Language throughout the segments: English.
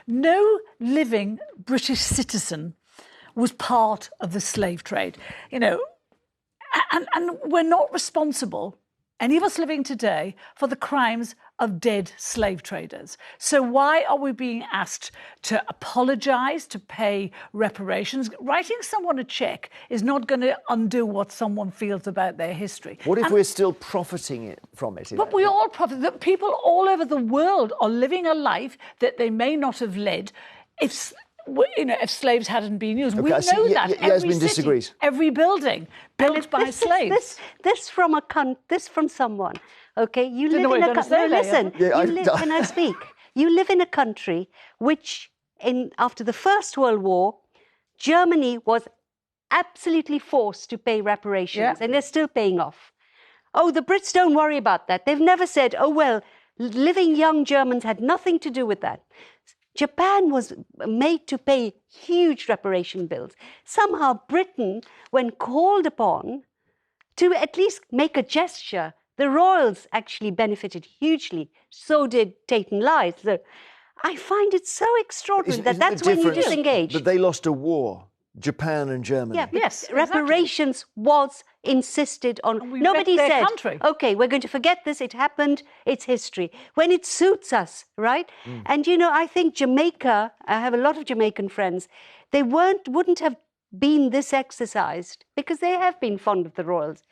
no living British citizen was part of the slave trade, and we're not responsible, any of us living today, for the crimes of dead slave traders. So why are we being asked to apologise, to pay reparations? Writing someone a cheque is not going to undo what someone feels about their history. What if we're still profiting from it? But we all profit. People all over the world are living a life that they may not have led if slaves hadn't been used. Okay, we know that. Every city, disagrees. Every building built by slaves. This from someone. Okay, you live in a country. No, listen. Can I speak? You live in a country which, after the First World War, Germany was absolutely forced to pay reparations, and they're still paying off. Oh, the Brits don't worry about that. They've never said, oh well, living young Germans had nothing to do with that. Japan was made to pay huge reparation bills. Somehow Britain, when called upon to at least make a gesture, the royals actually benefited hugely. So did Tate and Lyle. So I find it so extraordinary that's when you disengage. But they lost a war, Japan and Germany. Yeah, yes, reparations was insisted on. Nobody said, OK, we're going to forget this, it happened, it's history. When it suits us, right? And, I think Jamaica, I have a lot of Jamaican friends, they wouldn't have been this exercised, because they have been fond of the royals,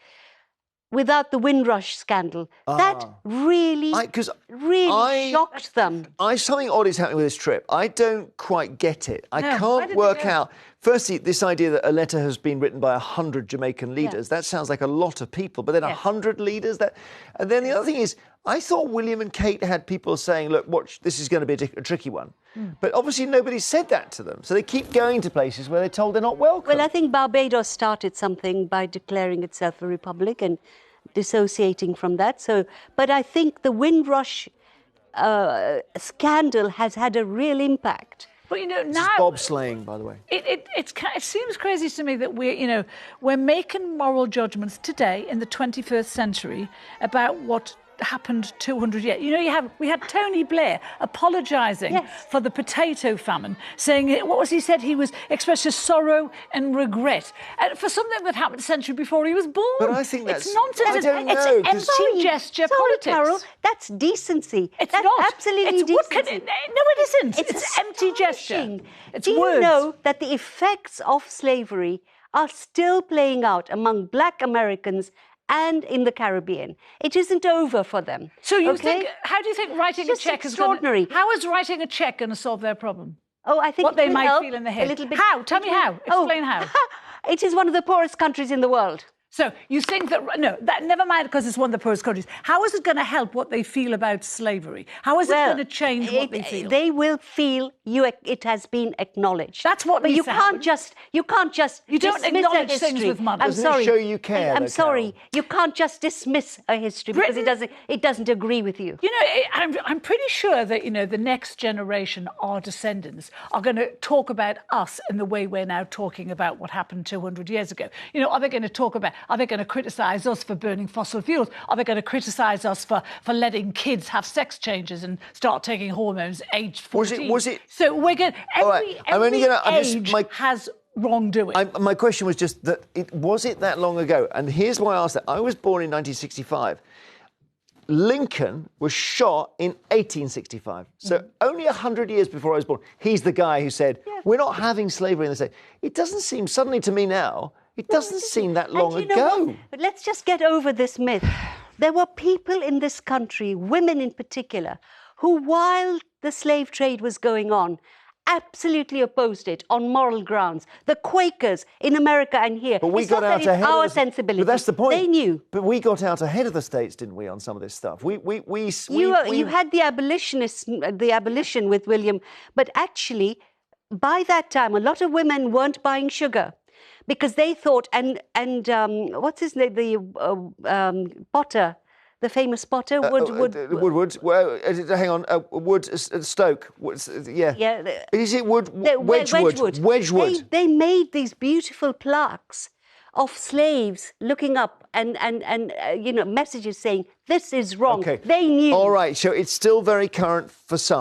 without the Windrush scandal. That really shocked them. Something odd is happening with this trip. I don't quite get it. I can't work out. Firstly, this idea that a letter has been written by 100 Jamaican leaders, that sounds like a lot of people, but then 100 leaders? And then the other thing is, I thought William and Kate had people saying, look, watch, this is going to be a tricky one. But obviously nobody said that to them. So they keep going to places where they're told they're not welcome. Well, I think Barbados started something by declaring itself a republic and dissociating from that. But I think the Windrush scandal has had a real impact. But now this is bobsleighing, by the way. It seems crazy to me that we're making moral judgments today in the 21st century about what happened 200 years. We had Tony Blair apologising for the potato famine, saying, what was he said? He was expressed his sorrow and regret for something that happened a century before he was born. But I think that's nonsense. It's empty gesture politics. Carol, that's decency. It's that's not. Absolutely decency. No, it isn't. It's empty gesture. It's Do words. you know that the effects of slavery are still playing out among Black Americans and in the Caribbean? It isn't over for them. So how do you think writing a cheque is extraordinary? How is writing a cheque going to solve their problem? Oh, I think what they might feel in the head. A little bit. How? Tell me how. Explain how. It is one of the poorest countries in the world. So you think that never mind, because it's one of the poorest countries. How is it going to help what they feel about slavery? How is it going to change what they feel? They will feel it has been acknowledged. That's what needs to happen. You don't acknowledge things with money. I'm sorry. Doesn't it show you care? I'm sorry. You can't just dismiss a history because it doesn't agree with you. I'm pretty sure that the next generation, our descendants, are going to talk about us in the way we're now talking about what happened 200 years ago. Are they going to talk about? Are they going to criticise us for burning fossil fuels? Are they going to criticise us for letting kids have sex changes and start taking hormones aged 14? Was it? So we're going. Every age has wrongdoing. My question was just that was it that long ago? And here's why I asked that. I was born in 1965. Lincoln was shot in 1865. So only 100 years before I was born. He's the guy who said, we're not having slavery in the state. It doesn't seem, suddenly to me now, it doesn't seem that long ago. But let's just get over this myth. There were people in this country, women in particular, who, while the slave trade was going on, absolutely opposed it on moral grounds. The Quakers in America and here. But we got out ahead of our sensibility. But that's the point. They knew. But we got out ahead of the States, didn't we, on some of this stuff? You had the abolition with William, but actually, by that time, a lot of women weren't buying sugar because they thought, and what's his name, the potter. The famous potter, Woodward. Well, hang on, Stoke. Yeah. Is it Wedgwood? They made these beautiful plaques of slaves looking up and messages saying this is wrong. Okay. They knew. All right. So it's still very current for some.